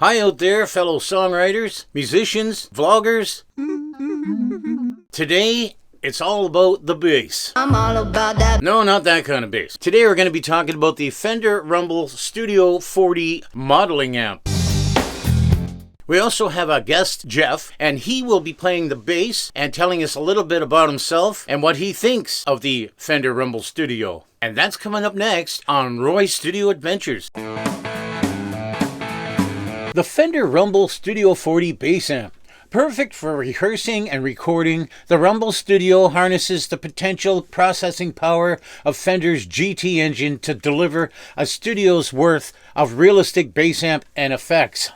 Hi out there, fellow songwriters, musicians, vloggers. Today, it's all about the bass. I'm all about that. No, not that kind of bass. Today we're going to be talking about the Fender Rumble Studio 40 modeling amp. We also have a guest, Jeff, and he will be playing the bass and telling us a little bit about himself and what he thinks of the Fender Rumble Studio. And that's coming up next on Roy's Studio Adventures. The Fender Rumble Studio 40 bass amp. Perfect for rehearsing and recording, the Rumble Studio harnesses the potential processing power of Fender's GT engine to deliver a studio's worth of realistic bass amp and effects.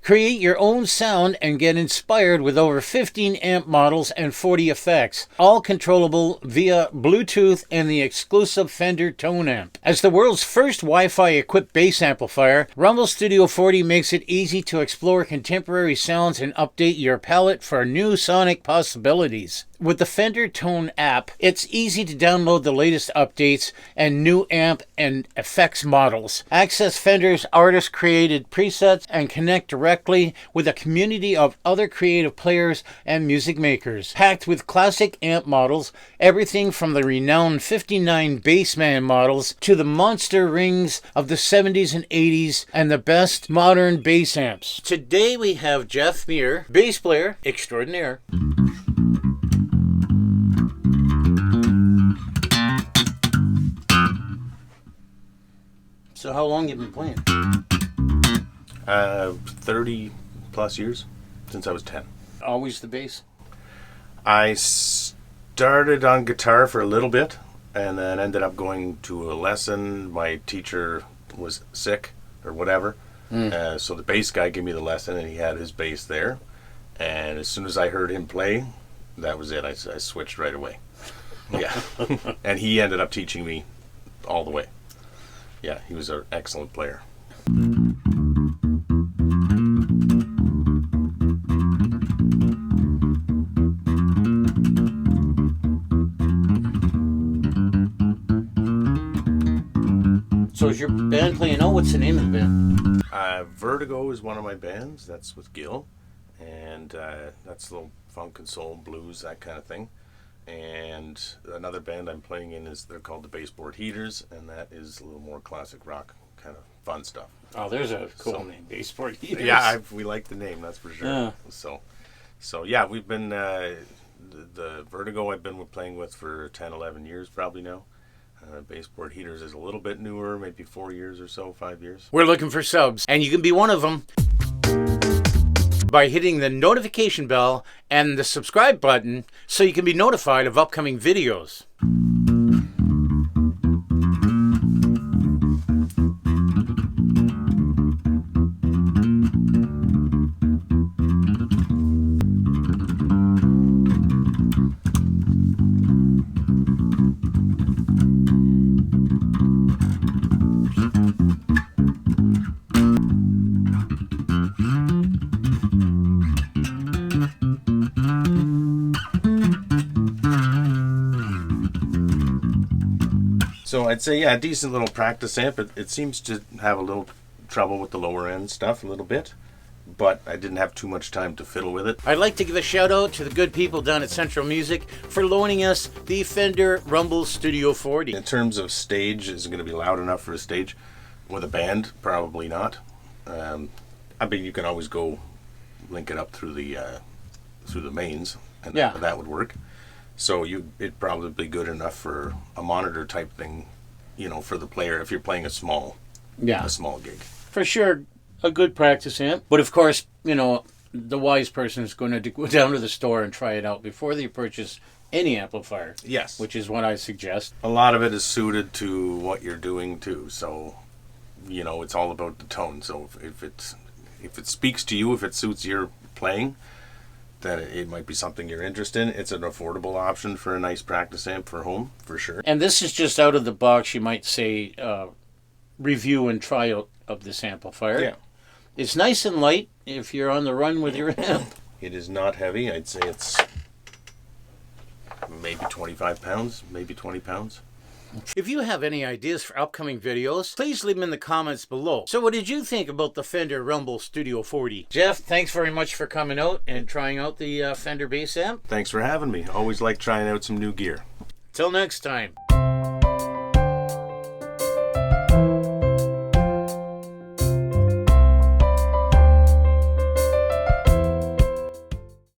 Create your own sound and get inspired with over 15 amp models and 40 effects, all controllable via Bluetooth and the exclusive Fender Tone Amp. As the world's first Wi-Fi equipped bass amplifier, Rumble Studio 40 makes it easy to explore contemporary sounds and update your palette for new sonic possibilities. With the Fender Tone app, it's easy to download the latest updates and new amp and effects models. Access Fender's artist-created presets and connect directly with a community of other creative players and music makers. Packed with classic amp models, everything from the renowned 59 Bassman models to the monster rings of the 70s and 80s and the best modern bass amps. Today we have Jeff Muir, bass player extraordinaire. So how long have you been playing? 30 plus years, since I was 10. Always the bass? I started on guitar for a little bit and then ended up going to a lesson. My teacher was sick or whatever, so the bass guy gave me the lesson and he had his bass there. And as soon as I heard him play, that was it. I switched right away. Yeah. And he ended up teaching me all the way. Yeah, he was an excellent player. So is your band playing? Oh, what's the name of the band? Vertigo is one of my bands. That's with Gil. And that's a little funk and soul, blues, that kind of thing. And another band I'm playing in they're called the Baseboard Heaters, and that is a little more classic rock kind of fun stuff. Oh, there's a cool name, Baseboard Heaters. Yeah, we like the name, that's for sure. Yeah. So yeah, we've been the Vertigo I've been playing with for 10, 11 years probably now. Baseboard Heaters is a little bit newer, maybe 4 years or so, 5 years. We're looking for subs, and you can be one of them by hitting the notification bell and the subscribe button so you can be notified of upcoming videos. So I'd say, yeah, a decent little practice amp. It seems to have a little trouble with the lower end stuff a little bit, but I didn't have too much time to fiddle with it. I'd like to give a shout out to the good people down at Central Music for loaning us the Fender Rumble Studio 40. In terms of stage, is it going to be loud enough for a stage? With a band, probably not. I mean, you can always go link it up through the mains, and that would work. So it'd probably be good enough for a monitor type thing, for the player if you're playing a small gig. For sure, a good practice amp. But of course, the wise person is going to go down to the store and try it out before they purchase any amplifier. Yes. Which is what I suggest. A lot of it is suited to what you're doing too. So, it's all about the tone. So if it speaks to you, if it suits your playing, then it might be something you're interested in. It's an affordable option for a nice practice amp for home, for sure. And this is just out of the box, you might say, review and tryout of this amplifier. Yeah. It's nice and light if you're on the run with your amp. It is not heavy. I'd say it's maybe 25 pounds, maybe 20 pounds. If you have any ideas for upcoming videos, please leave them in the comments below. So what did you think about the Fender Rumble Studio 40? Jeff, thanks very much for coming out and trying out the Fender bass amp. Thanks for having me. Always like trying out some new gear. Till next time.